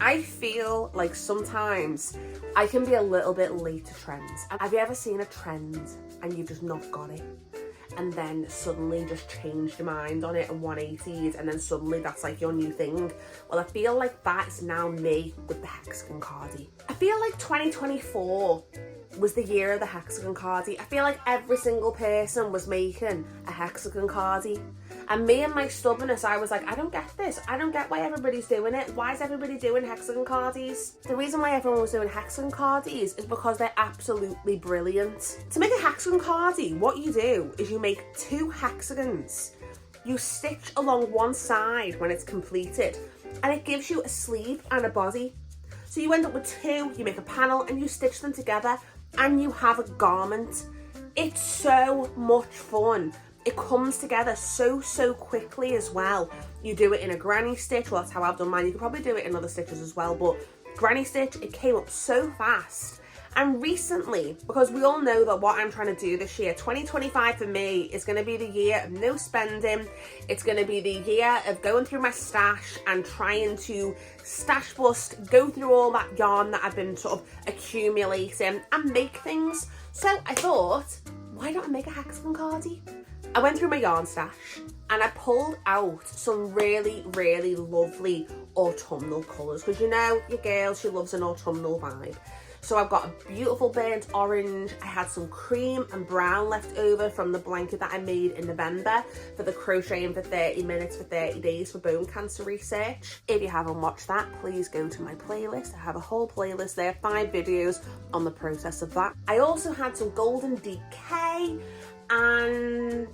I feel like sometimes I can be a little bit late to trends. Have you ever seen a trend and you've just not got it? And then suddenly just changed your mind on it and 180s, and then suddenly that's like your new thing. Well, I feel like that's now me with the hexagon cardie. I feel like 2024 was the year of the hexagon cardie. I feel like every single person was making a hexagon cardie. And me and my stubbornness, I was like, I don't get this. I don't get why everybody's doing it. Why is everybody doing hexagon cardies? The reason why everyone was doing hexagon cardies is because they're absolutely brilliant. To make a hexagon cardie, what you do is you make 2 hexagons. You stitch along one side when it's completed, and it gives you a sleeve and a body. So you end up with 2, you make a panel and you stitch them together and you have a garment. It's so much fun. It comes together so quickly as well. You do it in a granny stitch. Well, that's how I've done mine. You could probably do it in other stitches as well, but granny stitch, it came up so fast. And recently, because we all know that what I'm trying to do this year, 2025 for me is going to be the year of no spending. It's going to be the year of going through my stash and trying to stash bust, go through all that yarn that I've been sort of accumulating and make things. So I thought, why don't I make a hexagon cardie? I went through my yarn stash and I pulled out some really lovely autumnal colours, because you know your girl, she loves an autumnal vibe. So I've got a beautiful burnt orange. I had some cream and brown left over from the blanket that I made in November for the Crocheting for 30 minutes for 30 days for bone cancer research. If you haven't watched that, please go to my playlist. I have a whole playlist there, 5 videos on the process of that. I also had some golden DK and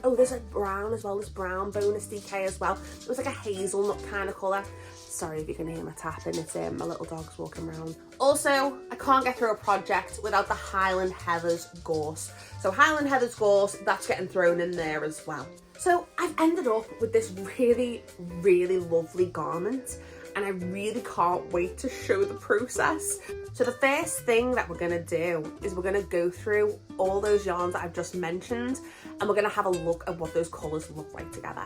oh, there's like brown as well, this brown bonus DK as well. It was like a hazelnut kind of colour. Sorry if you can hear my tapping, it's my little dog's walking around. Also, I can't get through a project without the Highland Heathers gorse. So Highland Heathers gorse, that's getting thrown in there as well. So I've ended up with this really lovely garment, and I really can't wait to show the process. So the first thing that we're gonna do is we're gonna go through all those yarns that I've just mentioned, and we're gonna have a look at what those colours look like together.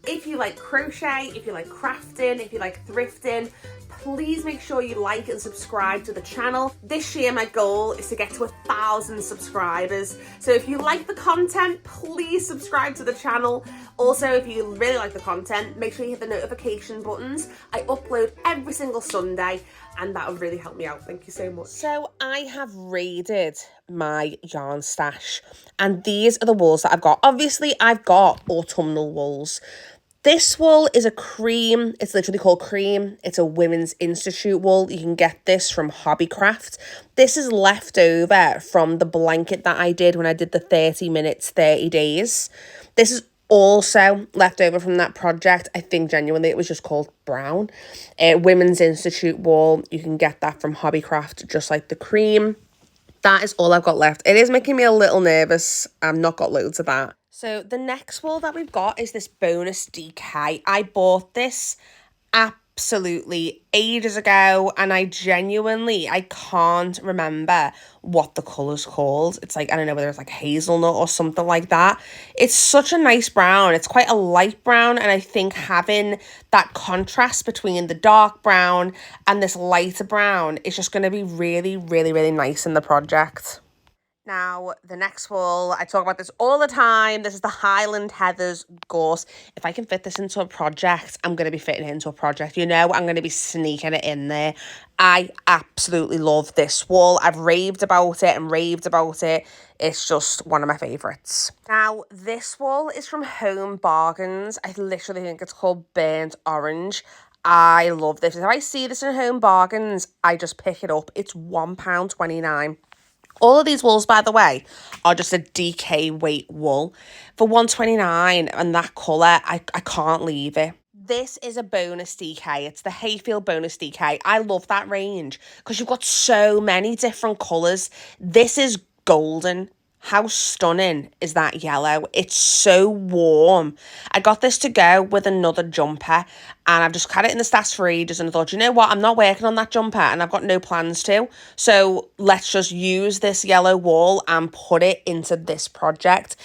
If you like crochet, if you like crafting, if you like thrifting, please make sure you like and subscribe to the channel. This year my goal is to get to 1,000 subscribers. So if you like the content, please subscribe to the channel. Also, if you really like the content, make sure you hit the notification buttons. I upload every single Sunday and that would really help me out. Thank you so much. So I have raided my yarn stash and these are the wools that I've got. Obviously, I've got autumnal wools. This wool is a cream. It's literally called cream. It's a Women's Institute wool. You can get this from Hobbycraft. This is left over from the blanket that I did when I did the 30 minutes, 30 days. This is also left over from that project. I think genuinely it was just called brown. Women's Institute wool. You can get that from Hobbycraft, just like the cream. That is all I've got left. It is making me a little nervous. I've not got loads of that. So the next wool that we've got is this bonus DK. I bought this absolutely ages ago and I can't remember what the colour's called. It's like, I don't know whether it's like hazelnut or something like that. It's such a nice brown. It's quite a light brown, and I think having that contrast between the dark brown and this lighter brown is just going to be really nice in the project. Now, the next wool, I talk about this all the time. This is the Highland Heathers gorse. If I can fit this into a project, I'm going to be fitting it into a project. You know, I'm going to be sneaking it in there. I absolutely love this wool. I've raved about it. It's just one of my favourites. Now, this wool is from Home Bargains. I literally think it's called Burnt Orange. I love this. If I see this in Home Bargains, I just pick it up. It's £1.29. All of these wools, by the way, are just a DK weight wool. For £1.29 and that colour, I can't leave it. This is a bonus DK. It's the Hayfield bonus DK. I love that range because you've got so many different colours. This is golden. How stunning is that yellow? It's so warm. I got this to go with another jumper and I've just had it in the stash for ages and I thought, you know what? I'm not working on that jumper and I've got no plans to. So let's just use this yellow wool and put it into this project.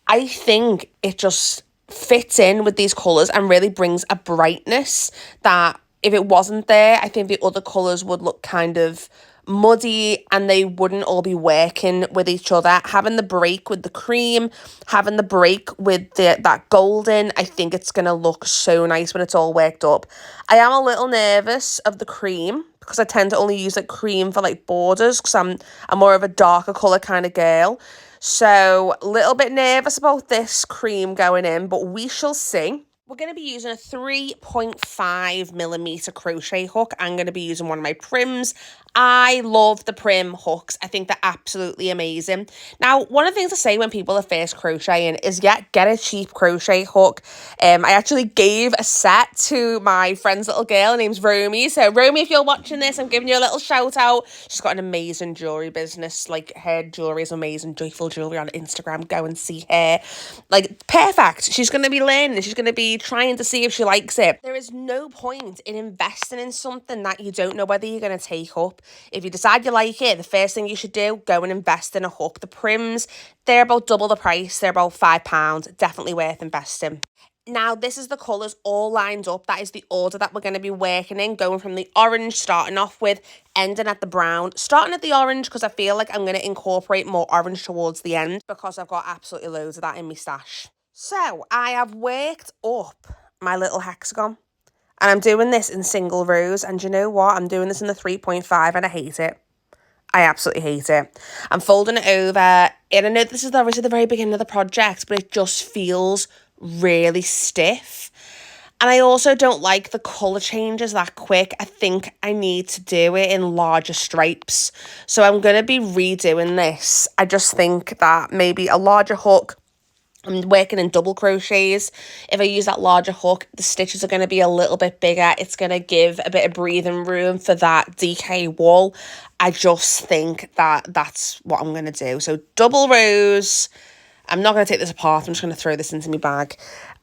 I think it just fits in with these colours and really brings a brightness that if it wasn't there, I think the other colours would look kind of muddy and they wouldn't all be working with each other. Having the break with the cream, having the break with that golden, I think it's going to look so nice when it's all worked up. I am a little nervous of the cream because I tend to only use like cream for like borders because I'm more of a darker colour kind of girl. So a little bit nervous about this cream going in, but we shall see. We're going to be using a 3.5mm crochet hook. I'm going to be using one of my Prims. I love the Prim hooks. I think they're absolutely amazing. Now, one of the things I say when people are first crocheting is, yeah, get a cheap crochet hook. I actually gave a set to my friend's little girl. Her name's Romy. So, Romy, if you're watching this, I'm giving you a little shout out. She's got an amazing jewellery business. Like, her jewellery is amazing. Joyful Jewellery on Instagram. Go and see her. Like, perfect. She's going to be learning. She's going to be trying to see if she likes it. There is no point in investing in something that you don't know whether you're going to take up. If you decide you like it, the first thing you should do, go and invest in a hook. The Prims, they're about double the price. They're about £5. Definitely worth investing. Now, this is the colours all lined up. That is the order that we're going to be working in, going from the orange, starting off with, ending at the brown. Starting at the orange because I feel like I'm going to incorporate more orange towards the end because I've got absolutely loads of that in my stash. So, I have worked up my little hexagon. And I'm doing this in single rows. And you know what? I'm doing this in the 3.5 and I hate it. I absolutely hate it. I'm folding it over. And I know this is obviously the very beginning of the project, but it just feels really stiff. And I also don't like the colour changes that quick. I think I need to do it in larger stripes. So I'm going to be redoing this. I just think that maybe a larger hook. I'm working in double crochets. If I use that larger hook, the stitches are going to be a little bit bigger. It's going to give a bit of breathing room for that DK wool. I just think that that's what I'm going to do. So double rows. I'm not going to take this apart. I'm just going to throw this into my bag.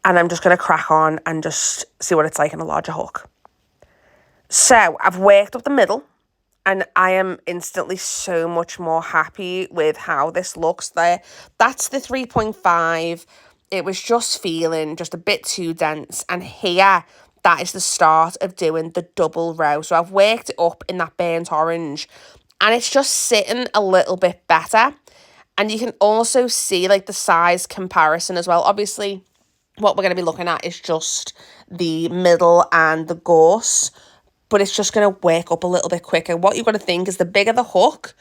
And I'm just going to crack on and just see what it's like in a larger hook. So I've worked up the middle. And I am instantly so much more happy with how this looks there. That's the 3.5. It was just feeling just a bit too dense. And here, that is the start of doing the double row. So I've worked it up in that burnt orange. And it's just sitting a little bit better. And you can also see like the size comparison as well. Obviously, what we're going to be looking at is just the middle and the gorse. But it's just going to work up a little bit quicker. What you've got to think is the bigger the hook,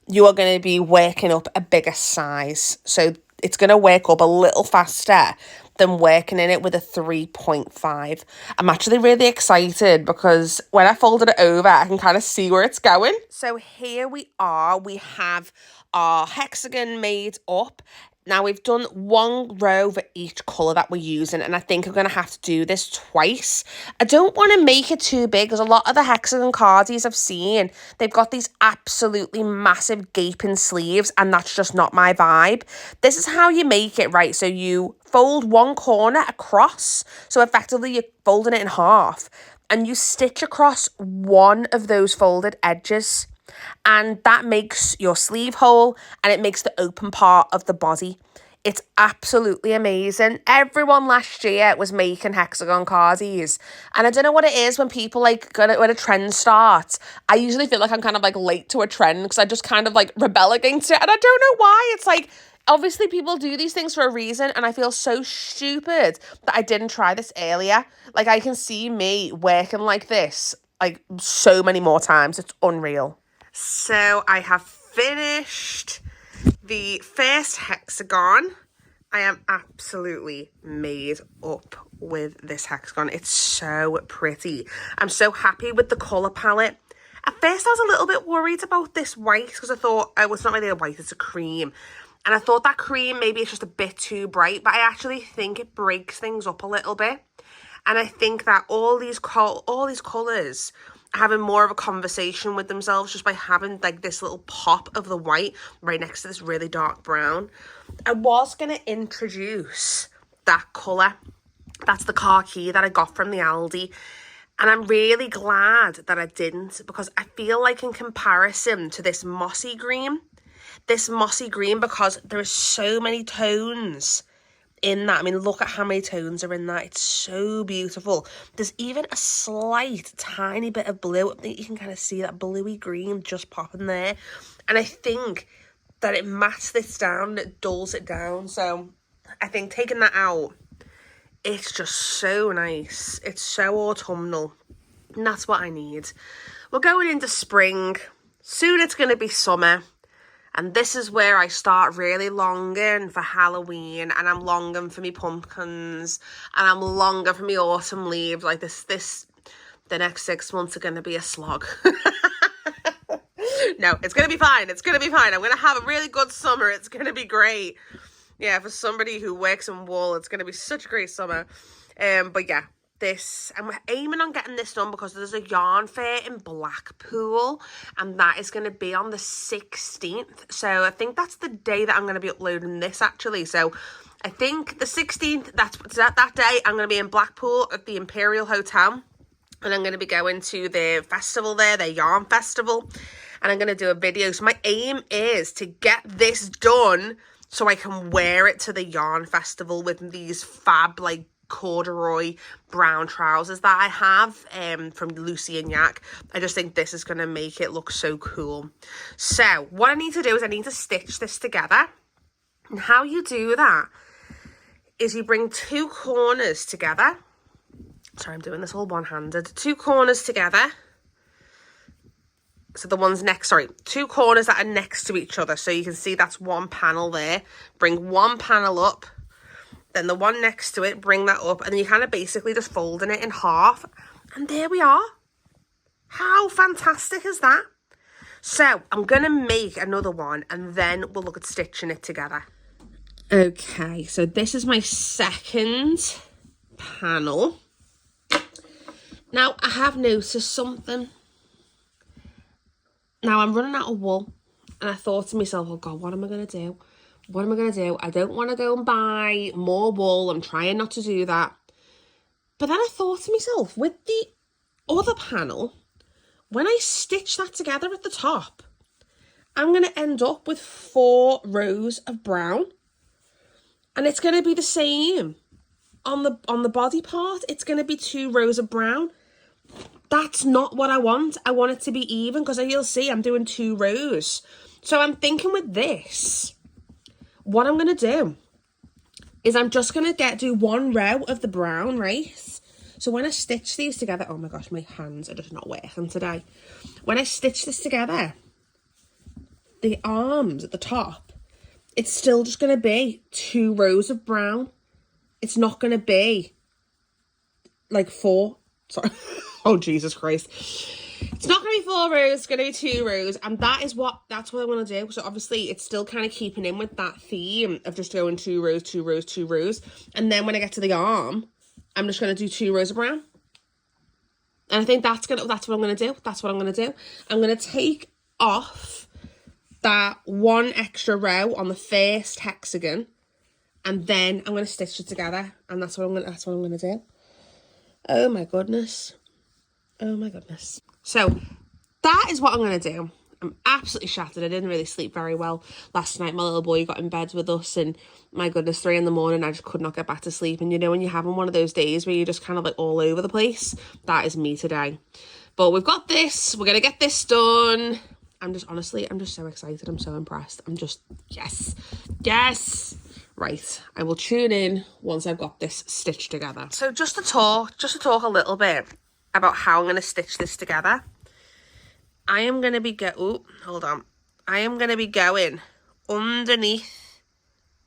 you are going to be working up a bigger size. So it's going to work up a little faster than working in it with a 3.5. I'm actually really excited because when I folded it over, I can kind of see where it's going. So here we are. We have our hexagon made up. Now, we've done one row for each colour that we're using, and I think I'm going to have to do this twice. I don't want to make it too big, because a lot of the hexagon cardies I've seen, they've got these absolutely massive gaping sleeves, and that's just not my vibe. This is how you make it, right? So you fold one corner across, so effectively you're folding it in half, and you stitch across one of those folded edges. And that makes your sleeve hole and it makes the open part of the body. It's absolutely amazing. Everyone last year was making hexagon cardies. And I don't know what it is when people like when a trend starts. I usually feel like I'm kind of like late to a trend because I just kind of like rebel against it. And I don't know why. It's like, obviously people do these things for a reason. And I feel so stupid that I didn't try this earlier. Like I can see me working like this like so many more times. It's unreal. So I have finished the first hexagon. I am absolutely made up with this hexagon. It's so pretty. I'm so happy with the colour palette. At first I was a little bit worried about this white because I thought, oh, it's not really a white, it's a cream. And I thought that cream, maybe it's just a bit too bright, but I actually think it breaks things up a little bit. And I think that all these colours having more of a conversation with themselves just by having like this little pop of the white right next to this really dark brown. I was going to introduce that colour. That's the khaki that I got from the Aldi. And I'm really glad that I didn't because I feel like in comparison to this mossy green, because there are so many tones in that. I mean, look at how many tones are in that. It's so beautiful. There's even a slight tiny bit of blue. I think you can kind of see that bluey green just popping there. And I think that it mats this down, it dulls it down. So I think taking that out, it's just so nice. It's so autumnal. And that's what I need. We're going into spring. Soon it's going to be summer. And this is where I start really longing for Halloween, and I'm longing for me pumpkins, and I'm longing for me autumn leaves. Like the next 6 months are going to be a slog. No, it's going to be fine. It's going to be fine. I'm going to have a really good summer. It's going to be great. Yeah, for somebody who works in wool, it's going to be such a great summer. But yeah. I'm aiming on getting this done because there's a yarn fair in Blackpool, and that is going to be on the 16th. So I think that's the day that I'm going to be uploading this, actually. So I think the 16th, that day, I'm going to be in Blackpool at the Imperial Hotel, and I'm going to be going to the festival there, their yarn festival, and I'm going to do a video. So my aim is to get this done so I can wear it to the yarn festival with these fab, like, corduroy brown trousers that I have from Lucy and Yak. I just think this is going to make it look so cool. So what I need to do is I need to stitch this together. And how you do that is you bring two corners together. Sorry, I'm doing this all one-handed. Two corners together. So the ones two corners that are next to each other. So you can see that's one panel there. Bring one panel up. Then the one next to it, bring that up, and then you kind of basically just folding it in half. And there we are. How fantastic is that? So I'm going to make another one, and then we'll look at stitching it together. Okay, so this is my second panel. Now, I have noticed something. Now, I'm running out of wool, and I thought to myself, oh God, what am I going to do? What am I going to do? I don't want to go and buy more wool. I'm trying not to do that. But then I thought to myself, with the other panel, when I stitch that together at the top, I'm going to end up with 4 rows of brown. And it's going to be the same on the body part. It's going to be 2 rows of brown. That's not what I want. I want it to be even, because you'll see I'm doing 2 rows. So I'm thinking with this, what I'm going to do is I'm just going to do 1 row of the brown, right? So when I stitch these together, oh my gosh, my hands are just not working today. When I stitch this together, the arms at the top, it's still just going to be 2 rows of brown. It's not going to be like 4. Sorry. Oh, Jesus Christ. It's not going to be 4 rows, it's going to be 2 rows, and that's what I want to do. So obviously it's still kind of keeping in with that theme of just going 2 rows, 2 rows, 2 rows. And then when I get to the arm, I'm just going to do 2 rows of brown. And I think that's what I'm going to do. That's what I'm going to do. I'm going to take off that 1 extra row on the first hexagon, and then I'm going to stitch it together, and that's what I'm going to do. Oh my goodness. Oh my goodness. So that is what I'm going to do. I'm absolutely shattered. I didn't really sleep very well last night. My little boy got in bed with us, and my goodness, 3 a.m, I just could not get back to sleep. And you know when you're having one of those days where you're just kind of like all over the place? That is me today. But we've got this. We're going to get this done. I'm just so excited. I'm so impressed. I'm just, yes. Right, I will tune in once I've got this stitched together. So just to talk a little bit about how I'm going to stitch this together. I am going to be I am going to be going underneath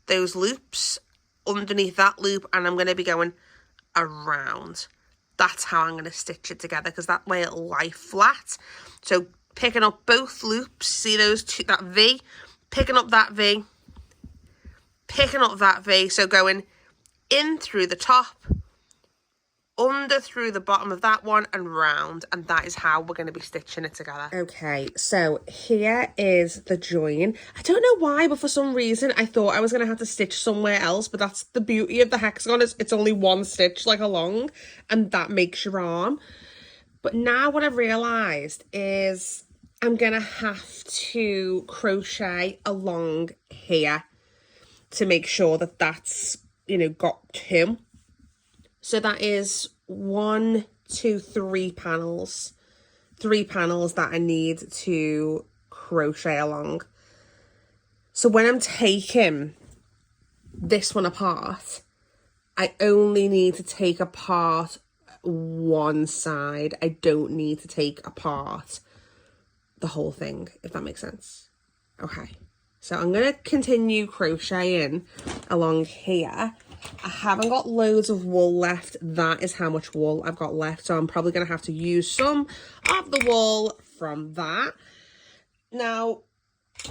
those loops, underneath that loop, and I'm going to be going around. That's how I'm going to stitch it together, because that way it'll lie flat. So picking up both loops, see those two, that V, picking up that V, picking up that V, so going in through the top, under through the bottom of that one, and round, and that is how we're going to be stitching it together. Okay, so here is the join. I don't know why, but for some reason I thought I was going to have to stitch somewhere else, but that's the beauty of the hexagon, is it's only 1 stitch like along, and that makes your arm. But now what I've realised is I'm going to have to crochet along here to make sure that that's you know, got 2. So that is 1, 2, 3 panels. 3 panels that I need to crochet along. So when I'm taking this one apart, I only need to take apart one side. I don't need to take apart the whole thing, if that makes sense. Okay, so I'm going to continue crocheting along here. I haven't got loads of wool left. That is how much wool I've got left. So I'm probably going to have to use some of the wool from that. Now,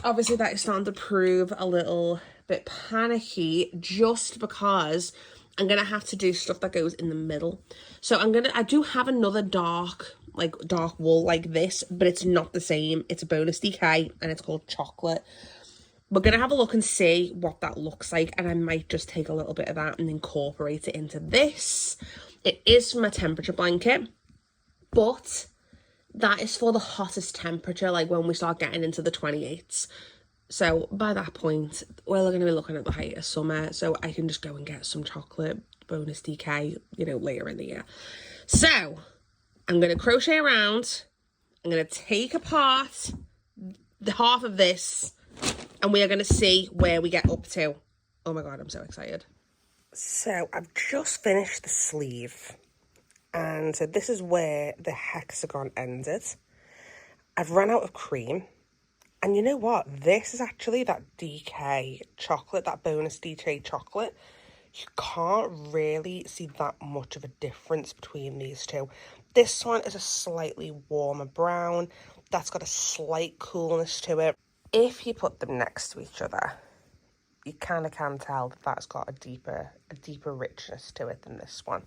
obviously that is starting to prove a little bit panicky just because I'm going to have to do stuff that goes in the middle. So I do have another dark wool like this, but it's not the same. It's a bonus DK and it's called Chocolate. We're going to have a look and see what that looks like, and I might just take a little bit of that and incorporate it into this. It is from a temperature blanket, but that is for the hottest temperature, like when we start getting into the 28s. So by that point, we're going to be looking at the height of summer, so I can just go and get some chocolate bonus DK, you know, later in the year. So I'm going to crochet around. I'm going to take apart the half of this, and we are going to see where we get up to. Oh my God, I'm so excited. So I've just finished the sleeve. And so this is where the hexagon ended. I've run out of cream. And you know what? This is actually that DK chocolate, that bonus DK chocolate. You can't really see that much of a difference between these two. This one is a slightly warmer brown. That's got a slight coolness to it. If you put them next to each other, you kind of can tell that that's got a deeper richness to it than this one.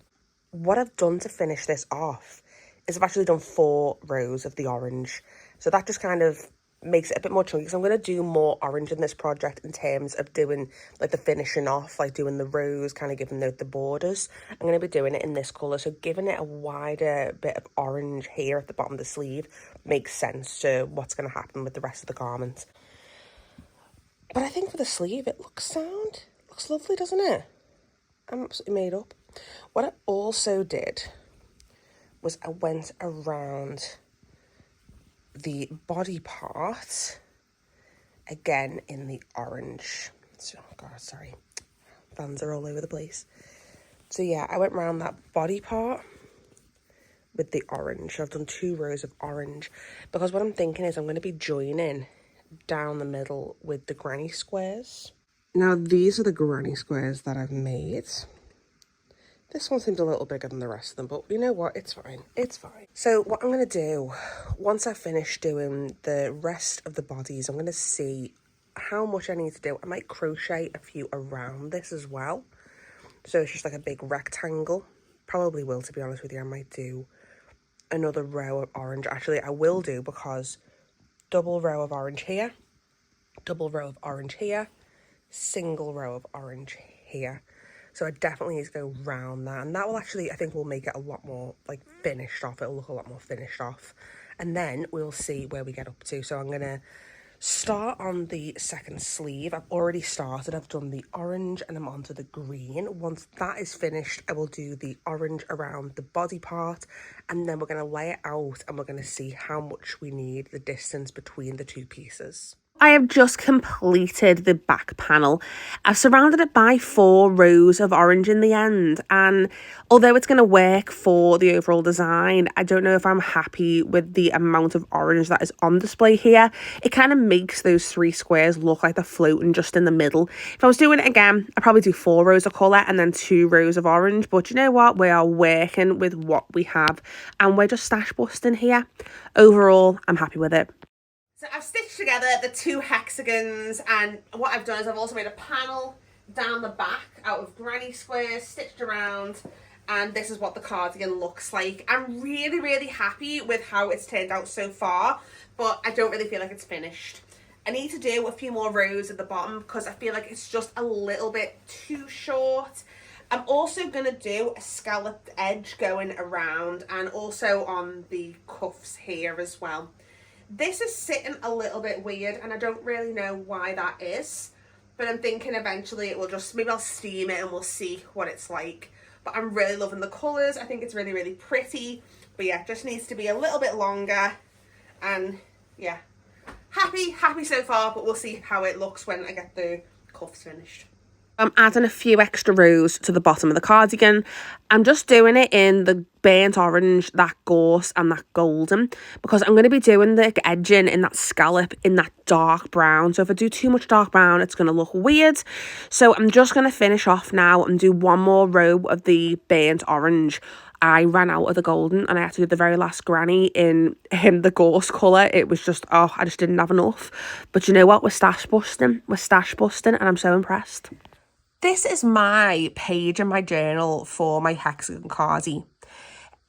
What I've done to finish this off is I've actually done 4 rows of the orange. So that just kind of makes it a bit more chunky, because I'm going to do more orange in this project in terms of doing like the finishing off, like doing the rows, kind of giving the borders. I'm going to be doing it in this colour, so giving it a wider bit of orange here at the bottom of the sleeve makes sense to what's going to happen with the rest of the garment. But I think for the sleeve it looks sound. It looks lovely, doesn't it? I'm absolutely made up. What I also did was I went around the body part again in the orange. So, oh God, sorry, fans are all over the place. So yeah, I went around that body part with the orange. I've done 2 rows of orange because what I'm thinking is I'm going to be joining down the middle with the granny squares. Now these are the granny squares that I've made. This one seems a little bigger than the rest of them, but you know what? It's fine. It's fine. So what I'm going to do, once I finish doing the rest of the bodies, I'm going to see how much I need to do. I might crochet a few around this as well. So it's just like a big rectangle. Probably will, to be honest with you. I might do another row of orange. Actually, I will do, because double row of orange here, double row of orange here, single row of orange here. So I definitely need to go round that. And that will actually, I think, will make it a lot more, like, finished off. It'll look a lot more finished off. And then we'll see where we get up to. So I'm going to start on the second sleeve. I've already started. I've done the orange and I'm onto the green. Once that is finished, I will do the orange around the body part. And then we're going to lay it out and we're going to see how much we need, the distance between the 2 pieces. I have just completed the back panel. I've surrounded it by 4 rows of orange in the end, and although it's going to work for the overall design, I don't know if I'm happy with the amount of orange that is on display here. It kind of makes those 3 squares look like they're floating just in the middle. If I was doing it again, I'd probably do 4 rows of colour and then 2 rows of orange, but you know what? We are working with what we have and we're just stash busting here. Overall, I'm happy with it. So I've stitched together the 2 hexagons, and what I've done is I've also made a panel down the back out of granny squares stitched around, and this is what the cardigan looks like. I'm really, really happy with how it's turned out so far, but I don't really feel like it's finished. I need to do a few more rows at the bottom because I feel like it's just a little bit too short. I'm also going to do a scalloped edge going around and also on the cuffs here as well. This is sitting a little bit weird and I don't really know why that is, but I'm thinking eventually it will just, maybe I'll steam it and we'll see what it's like. But I'm really loving the colours. I think it's really, really pretty. But yeah, just needs to be a little bit longer. And yeah, happy so far, but we'll see how it looks when I get the cuffs finished. I'm adding a few extra rows to the bottom of the cardigan. I'm just doing it in the burnt orange, that gorse and that golden, because I'm going to be doing the edging in that scallop in that dark brown. So if I do too much dark brown, it's going to look weird. So I'm just going to finish off now and do one more row of the burnt orange. I ran out of the golden and I had to do the very last granny in the gorse colour. It was just, oh, I just didn't have enough. But you know what? We're stash busting and I'm so impressed. This is my page in my journal for my hexagon cardie.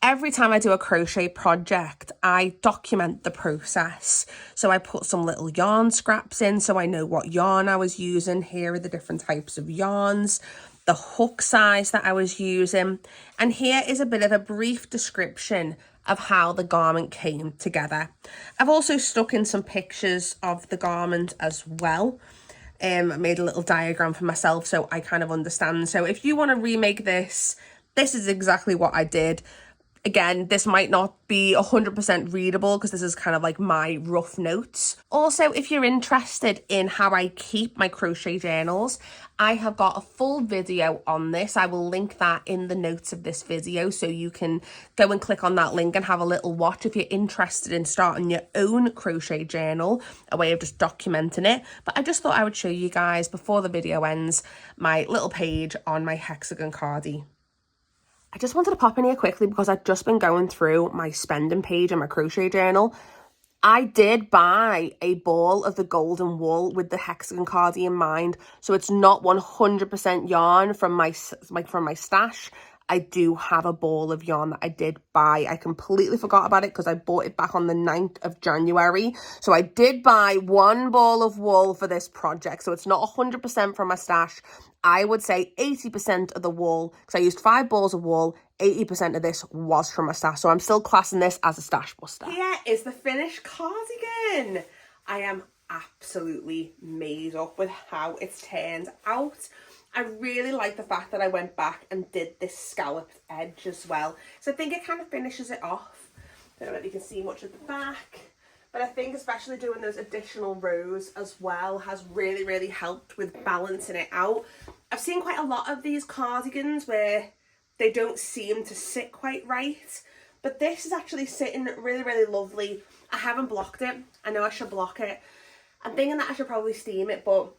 Every time I do a crochet project, I document the process. So I put some little yarn scraps in so I know what yarn I was using. Here are the different types of yarns, the hook size that I was using. And here is a bit of a brief description of how the garment came together. I've also stuck in some pictures of the garment as well. I made a little diagram for myself so I kind of understand. So if you want to remake this, this is exactly what I did. Again, this might not be 100% readable because this is kind of like my rough notes. Also, if you're interested in how I keep my crochet journals, I have got a full video on this. I will link that in the notes of this video so you can go and click on that link and have a little watch if you're interested in starting your own crochet journal, a way of just documenting it. But I just thought I would show you guys before the video ends my little page on my hexagon cardie. I just wanted to pop in here quickly because I've just been going through my spending page and my crochet journal. I did buy a ball of the golden wool with the hexagon cardie in mind. So it's not 100% yarn from my stash. I do have a ball of yarn that I did buy. I completely forgot about it because I bought it back on the 9th of January. So I did buy one ball of wool for this project. So it's not 100% from my stash. I would say 80% of the wool, because I used 5 balls of wool, 80% of this was from my stash. So I'm still classing this as a stash buster. Here is the finished cardigan. I am absolutely made up with how it's turned out. I really like the fact that I went back and did this scalloped edge as well. So I think it kind of finishes it off. I don't know if you can see much of the back. But I think especially doing those additional rows as well has really, really helped with balancing it out. I've seen quite a lot of these cardigans where they don't seem to sit quite right. But this is actually sitting really, really lovely. I haven't blocked it. I know I should block it. I'm thinking that I should probably steam it, but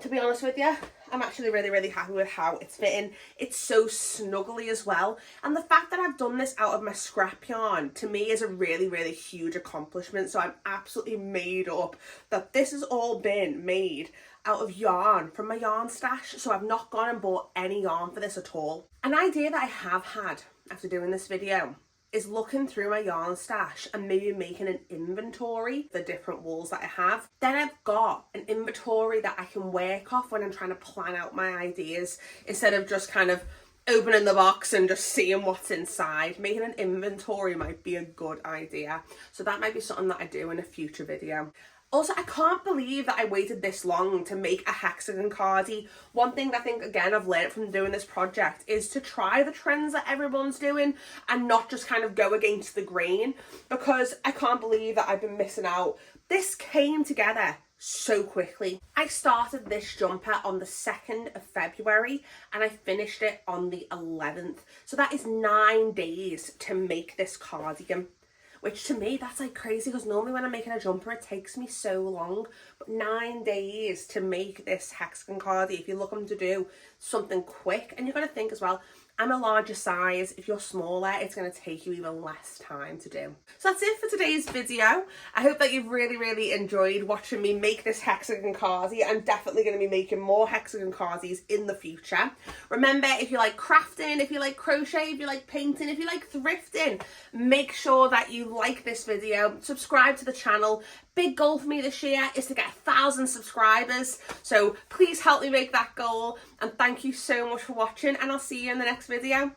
to be honest with you, I'm actually really, really happy with how it's fitting. It's so snuggly as well. And the fact that I've done this out of my scrap yarn, to me, is a really, really huge accomplishment. So I'm absolutely made up that this has all been made out of yarn from my yarn stash. So I've not gone and bought any yarn for this at all. An idea that I have had after doing this video is looking through my yarn stash and maybe making an inventory of the different wools that I have. Then I've got an inventory that I can work off when I'm trying to plan out my ideas, instead of just kind of opening the box and just seeing what's inside. Making an inventory might be a good idea. So that might be something that I do in a future video. Also, I can't believe that I waited this long to make a hexagon cardie. One thing that I think, again, I've learned from doing this project is to try the trends that everyone's doing and not just kind of go against the grain, because I can't believe that I've been missing out. This came together so quickly. I started this jumper on the 2nd of February and I finished it on the 11th. So that is 9 days to make this cardigan. Which to me, that's like crazy, because normally when I'm making a jumper, it takes me so long. But 9 days to make this hexagon cardie, if you're looking to do something quick. And you've got to think as well, I'm a larger size. If you're smaller, it's going to take you even less time to do. So that's it for today's video. I hope that you've really, really enjoyed watching me make this hexagon cardie. I'm definitely going to be making more hexagon cardies in the future. Remember, if you like crafting, if you like crochet, if you like painting, if you like thrifting, make sure that you like this video, subscribe to the channel. Big goal for me this year is to get 1,000 subscribers. So please help me make that goal. And thank you so much for watching, and I'll see you in the next video.